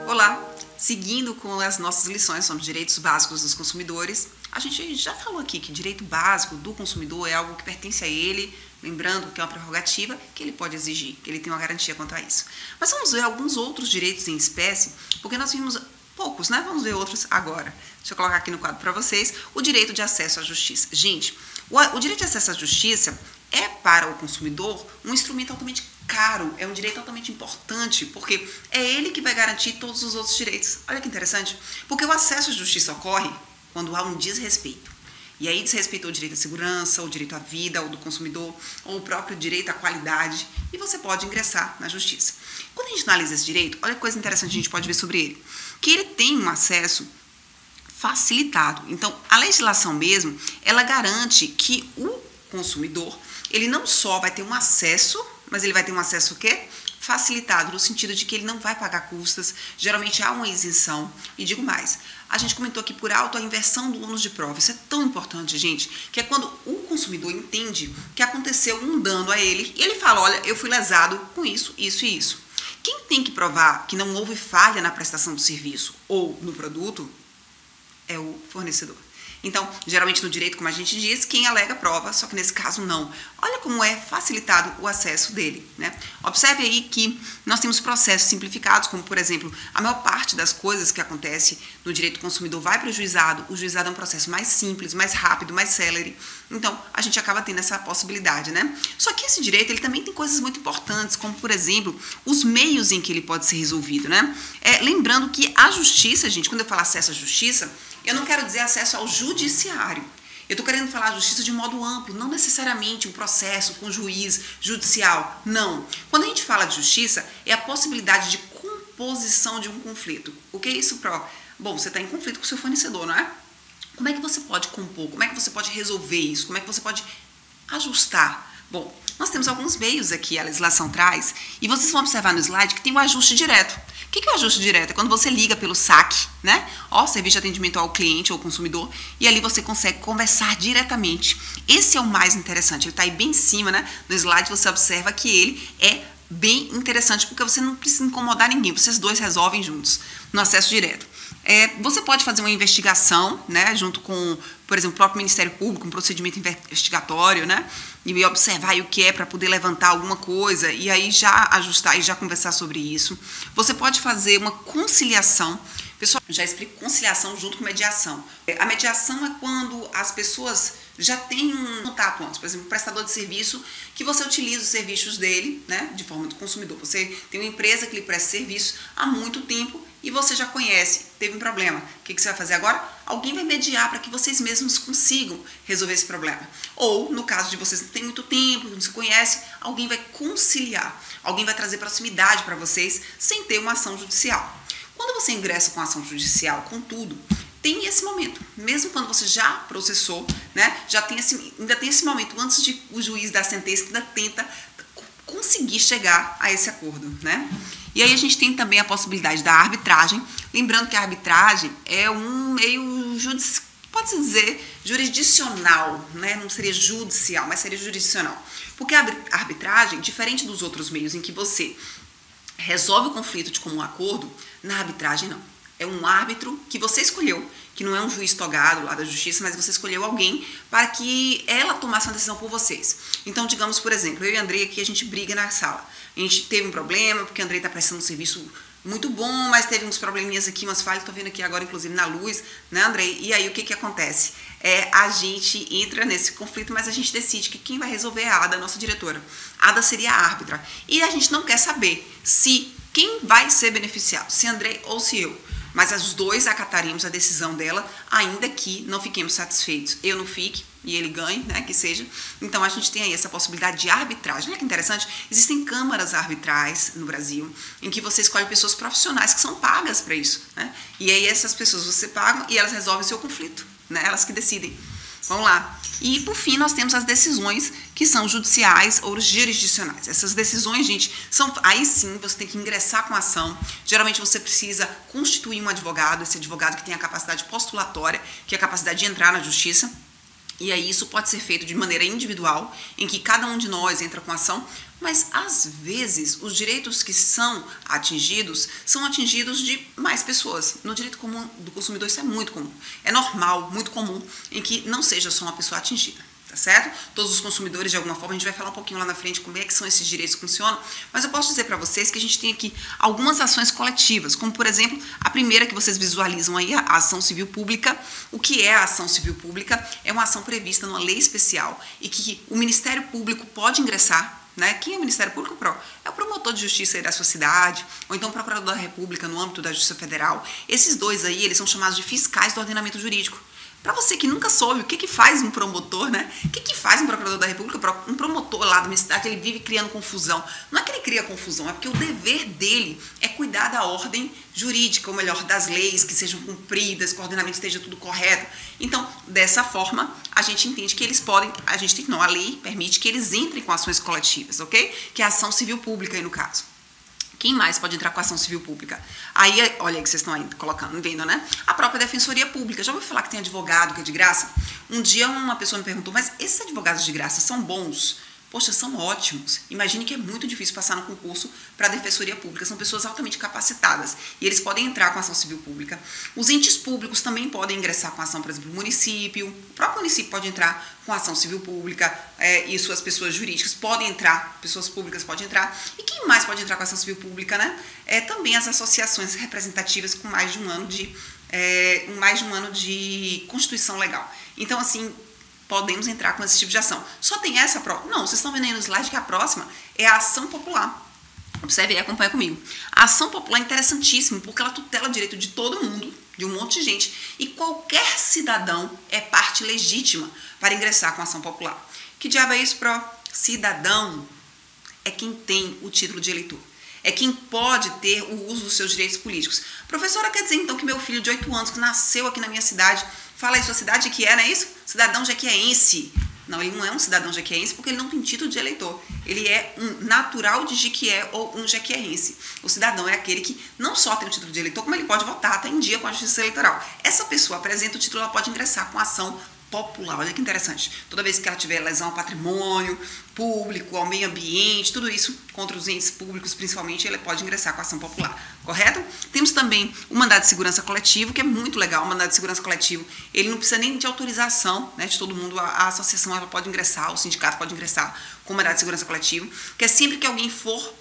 Olá! Seguindo com as nossas lições sobre direitos básicos dos consumidores, a gente já falou aqui que direito básico do consumidor é algo que pertence a ele, lembrando que é uma prerrogativa que ele pode exigir, que ele tem uma garantia quanto a isso. Mas vamos ver alguns outros direitos em espécie, porque nós vimos poucos, né? Vamos ver outros agora. Deixa eu colocar aqui no quadro para vocês o direito de acesso à justiça. Gente, o direito de acesso à justiça é para o consumidor um instrumento altamente caro, é um direito altamente importante, porque é ele que vai garantir todos os outros direitos. Olha que interessante, porque o acesso à justiça ocorre quando há um desrespeito. E aí desrespeito ao direito à segurança, ao direito à vida, ou do consumidor, ou o próprio direito à qualidade, e você pode ingressar na justiça. Quando a gente analisa esse direito, olha que coisa interessante a gente pode ver sobre ele, que ele tem um acesso facilitado. Então, a legislação mesmo, ela garante que o consumidor, ele não só vai ter um acesso, mas ele vai ter um acesso o quê? Facilitado, no sentido de que ele não vai pagar custas, geralmente há uma isenção. E digo mais, a gente comentou aqui por alto a inversão do ônus de prova. Isso é tão importante, gente, que é quando o consumidor entende que aconteceu um dano a ele e ele fala, olha, eu fui lesado com isso, isso e isso. Quem tem que provar que não houve falha na prestação do serviço ou no produto é o fornecedor. Então, geralmente no direito, como a gente diz, quem alega prova, só que nesse caso não. Olha como é facilitado o acesso dele, né? Observe aí que nós temos processos simplificados, como por exemplo, a maior parte das coisas que acontece no direito do consumidor vai para o juizado é um processo mais simples, mais rápido, mais célere. Então, a gente acaba tendo essa possibilidade, né? Só que esse direito, ele também tem coisas muito importantes, como por exemplo, os meios em que ele pode ser resolvido, né? Lembrando que a justiça, gente, quando eu falo acesso à justiça, eu não quero dizer acesso ao judiciário. Eu estou querendo falar justiça de modo amplo, não necessariamente um processo com juiz judicial, não. Quando a gente fala de justiça, é a possibilidade de composição de um conflito. O que é isso, Pro? Bom, você está em conflito com o seu fornecedor, não é? Como é que você pode compor? Como é que você pode resolver isso? Como é que você pode ajustar? Bom, nós temos alguns meios aqui, a legislação traz, e vocês vão observar no slide que tem o ajuste direto. O que é o ajuste direto? É quando você liga pelo saque, né? Serviço de atendimento ao cliente ou consumidor, e ali você consegue conversar diretamente. Esse é o mais interessante, ele está aí bem em cima, né? No slide você observa que ele é bem interessante, porque você não precisa incomodar ninguém, vocês dois resolvem juntos, no acesso direto. Você pode fazer uma investigação, né, junto com, por exemplo, o próprio Ministério Público, um procedimento investigatório, né, e observar aí o que é para poder levantar alguma coisa e aí já ajustar e já conversar sobre isso. Você pode fazer uma conciliação. Pessoal, já explico conciliação junto com mediação. A mediação é quando as pessoas já têm um contato antes, por exemplo, um prestador de serviço que você utiliza os serviços dele, né, de forma do consumidor. Você tem uma empresa que lhe presta serviço há muito tempo e você já conhece, teve um problema. O que você vai fazer agora? Alguém vai mediar para que vocês mesmos consigam resolver esse problema. Ou, no caso de vocês não tem muito tempo, não se conhece, alguém vai conciliar. Alguém vai trazer proximidade para vocês sem ter uma ação judicial. Quando você ingressa com a ação judicial, contudo, tem esse momento, mesmo quando você já processou, né, ainda tem esse momento antes de o juiz dar a sentença, ainda tenta conseguir chegar a esse acordo, né? E aí a gente tem também a possibilidade da arbitragem, lembrando que a arbitragem é um meio pode-se dizer jurisdicional, né? Não seria judicial, mas seria jurisdicional. Porque a arbitragem, diferente dos outros meios em que você resolve o conflito de comum acordo, na arbitragem não. É um árbitro que você escolheu, que não é um juiz togado lá da justiça, mas você escolheu alguém para que ela tomasse uma decisão por vocês. Então, digamos, por exemplo, eu e a Andrei aqui, a gente briga na sala. A gente teve um problema, porque a Andrei está prestando um serviço muito bom, mas teve uns probleminhas aqui, umas falhas, estou vendo aqui agora, inclusive, na luz, né, Andrei? E aí, o que acontece? A gente entra nesse conflito, mas a gente decide que quem vai resolver é a Ada, nossa diretora. A Ada seria a árbitra. E a gente não quer saber se quem vai ser beneficiado, se Andrei ou se eu. Mas os dois acataríamos a decisão dela, ainda que não fiquemos satisfeitos. Eu não fique e ele ganhe, né, que seja. Então, a gente tem aí essa possibilidade de arbitragem. Olha que interessante, existem câmaras arbitrais no Brasil, em que você escolhe pessoas profissionais que são pagas para isso, né? E aí essas pessoas você paga e elas resolvem o seu conflito, né? Elas que decidem. Vamos lá. E, por fim, nós temos as decisões que são judiciais ou jurisdicionais. Essas decisões, gente, aí sim você tem que ingressar com a ação. Geralmente você precisa constituir um advogado, esse advogado que tem a capacidade postulatória, que é a capacidade de entrar na justiça. E aí isso pode ser feito de maneira individual, em que cada um de nós entra com ação, mas às vezes os direitos que são atingidos de mais pessoas. No direito comum do consumidor isso é muito comum. É normal, muito comum, em que não seja só uma pessoa atingida. Tá certo? Todos os consumidores, de alguma forma, a gente vai falar um pouquinho lá na frente como é que são esses direitos que funcionam, mas eu posso dizer para vocês que a gente tem aqui algumas ações coletivas, como por exemplo, a primeira que vocês visualizam aí, a ação civil pública. O que é a ação civil pública? É uma ação prevista numa lei especial e que o Ministério Público pode ingressar, né? Quem é o Ministério Público? É o promotor de justiça aí da sua cidade, ou então o procurador da República no âmbito da Justiça Federal. Esses dois aí, eles são chamados de fiscais do ordenamento jurídico. Para você que nunca soube o que faz um promotor, né? O que faz um procurador da República? Um promotor lá da minha cidade, ele vive criando confusão. Não é que ele cria confusão, é porque o dever dele é cuidar da ordem jurídica, ou melhor, das leis que sejam cumpridas, que o ordenamento esteja tudo correto. Então, dessa forma, a gente entende que eles podem, a lei permite que eles entrem com ações coletivas, ok? Que é a ação civil pública aí no caso. Quem mais pode entrar com a ação civil pública? Aí, olha aí que vocês estão aí colocando, vendo, né? A própria Defensoria Pública. Já ouviu falar que tem advogado que é de graça? Um dia uma pessoa me perguntou, mas esses advogados de graça são bons? Poxa, são ótimos. Imagine que é muito difícil passar no concurso para a Defensoria Pública. São pessoas altamente capacitadas e eles podem entrar com a ação civil pública. Os entes públicos também podem ingressar com a ação, por exemplo, o município. O próprio município pode entrar com a ação civil pública e suas pessoas jurídicas podem entrar, pessoas públicas podem entrar. E quem mais pode entrar com a ação civil pública, né? Também as associações representativas com mais de um ano de constituição legal. Então, assim, podemos entrar com esse tipo de ação. Só tem essa prova? Não, vocês estão vendo aí no slide que a próxima é a ação popular. Observe e acompanha comigo. A ação popular é interessantíssima porque ela tutela o direito de todo mundo, de um monte de gente, e qualquer cidadão é parte legítima para ingressar com a ação popular. Que diabo é isso, Pro? Cidadão é quem tem o título de eleitor. É quem pode ter o uso dos seus direitos políticos. Professora, quer dizer então que meu filho de 8 anos, que nasceu aqui na minha cidade, fala aí sua cidade que é, não é isso? Cidadão jequiéense. Não, ele não é um cidadão jequiéense porque ele não tem título de eleitor. Ele é um natural de Jequié ou um jequiéense. O cidadão é aquele que não só tem o título de eleitor, como ele pode votar, está em dia com a justiça eleitoral. Essa pessoa apresenta o título, ela pode ingressar com ação popular. Olha que interessante. Toda vez que ela tiver lesão ao patrimônio público, ao meio ambiente, tudo isso contra os entes públicos, principalmente, ela pode ingressar com a ação popular. Correto? Temos também o mandado de segurança coletivo, que é muito legal. O mandado de segurança coletivo, ele não precisa nem de autorização, né, de todo mundo. A associação ela pode ingressar, o sindicato pode ingressar com o mandado de segurança coletivo, que é sempre que alguém for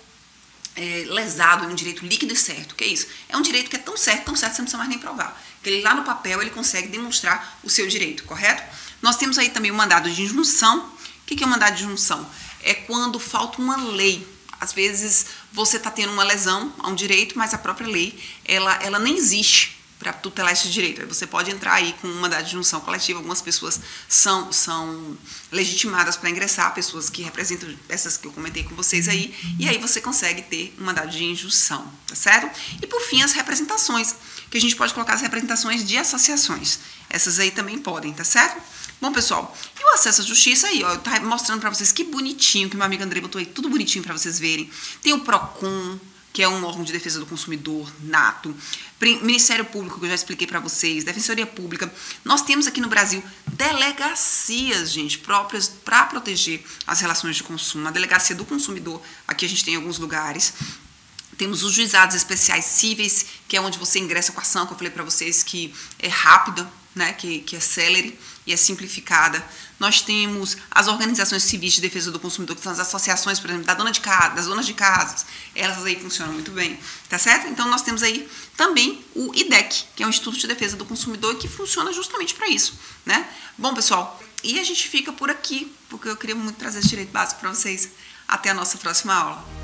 lesado em um direito líquido e certo. Que é isso? É um direito que é tão certo que você não precisa mais nem provar. Que ele lá no papel ele consegue demonstrar o seu direito, correto? Nós temos aí também o mandado de injunção. O que é o mandado de injunção? É quando falta uma lei. Às vezes você está tendo uma lesão a um direito, mas a própria lei ela nem existe para tutelar esse direito. Aí você pode entrar aí com um mandado de injunção coletiva. Algumas pessoas são legitimadas para ingressar, pessoas que representam essas que eu comentei com vocês aí, e aí você consegue ter um mandado de injunção, tá certo? E por fim, as representações, que a gente pode colocar as representações de associações. Essas aí também podem, tá certo? Bom, pessoal, e o acesso à justiça aí, ó, eu tá mostrando para vocês que bonitinho, que meu amigo André botou aí, tudo bonitinho para vocês verem. Tem o PROCON, que é um órgão de defesa do consumidor nato, Ministério Público, que eu já expliquei para vocês, Defensoria Pública. Nós temos aqui no Brasil delegacias, gente, próprias para proteger as relações de consumo. A delegacia do consumidor, aqui a gente tem em alguns lugares. Temos os juizados especiais cíveis, que é onde você ingressa com a ação, que eu falei para vocês que é rápida, né, que é célere e é simplificada. Nós temos as organizações civis de defesa do consumidor, que são as associações, por exemplo, das donas de casas. Elas aí funcionam muito bem, tá certo? Então, nós temos aí também o IDEC, que é o Instituto de Defesa do Consumidor, que funciona justamente para isso, né? Bom, pessoal, e a gente fica por aqui, porque eu queria muito trazer esse direito básico para vocês. Até a nossa próxima aula.